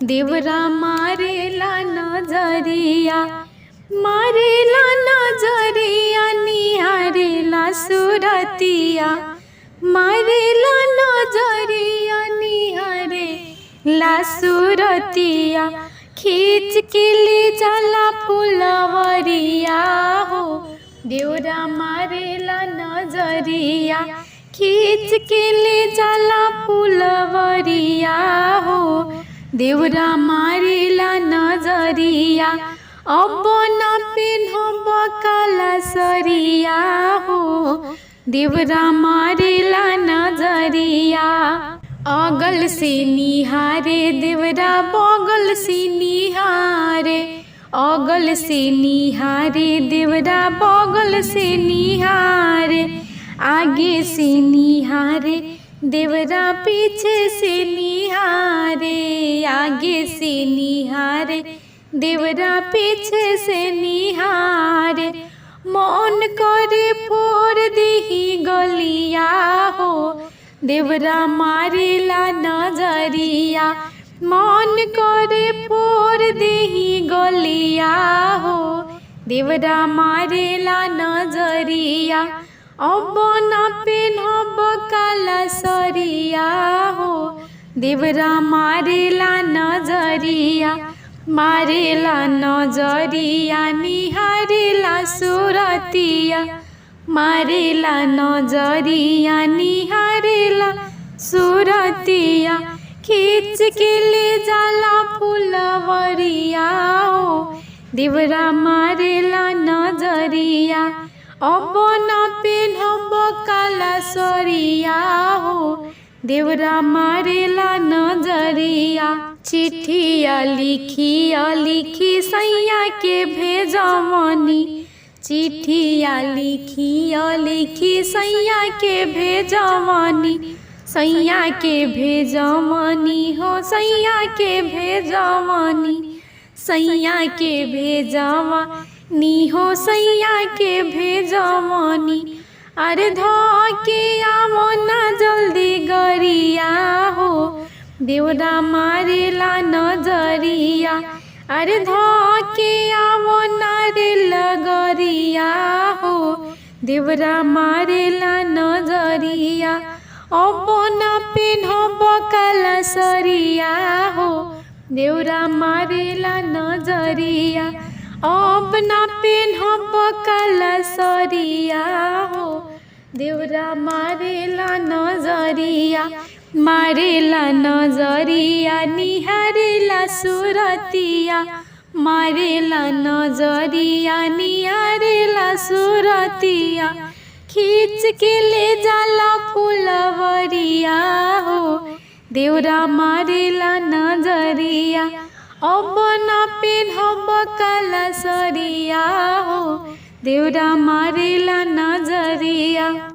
देवरा मारेला नजरिया, मारेला नजरिया, निहारेला सुरतिया, मारेला नजरिया, निहारेला सुरतिया, खींच के ले जाला फुलवरिया हो। देवरा मारेला नजरिया, खींच के ले जाला फुलवरिया हो। देवरा मारेला नजरिया, अब न पेन्हब काला सरिया हो। देवरा मारेला नजरिया, अगल से निहारे देवरा बगल से निहारे, अगल से निहारे देवरा बगल से निहारे, आगे से निहारे देवरा पीछे से निहारे, आगे से निहारे देवरा पीछे से निहारे। मन करे फोड़ दीही गलिया हो। देवरा मारेला नजरिया, मन करे फोड़ दीही गलिया हो। देवरा मारेला नजरिया, अब न पेन्हब काला सरिया हो। देवरा मारेला नजरिया, मारेला नजरिया, निहारेला सुरतिया, मारेला नजरिया, निहारेला सुरतिया, खींच के ले जाला फुलवरिया हो। देवरा मारेला नजरिया, अब न पेन्हब काला सरिया हो। देवरा मारेला नजरिया, चिट्ठिया लिखिया लिखी सैया के भेजमनी, चिट्ठिया लिखिया लिखी सैया के भेजमनी, सैया के भेजमनी हो, सैया के भेजमनी, सैया के भेजमनी हो, सैया के भेजमनी। अरे धके आवो ना जल्दी गरिया हो। देवरा मारेला नजरिया, अरे धके आवो ना रे लगरिया हो। देवरा मारेला नजरिया, अब न पेन्हब काला सरिया हो। देवरा मारेला नजरिया, अब न पेन्हब काला सरिया हो। देवरा मारेला नजरिया, मारेला नजरिया, निहारेला सुरतिया, मारेला नजरिया, निहारेला सुरतिया, खींच के ले जाला फुलवरिया हो। देवरा मारेला नजरिया, अब न पेन्हब काला सरिया हो। देवरा मारेला नजरिया।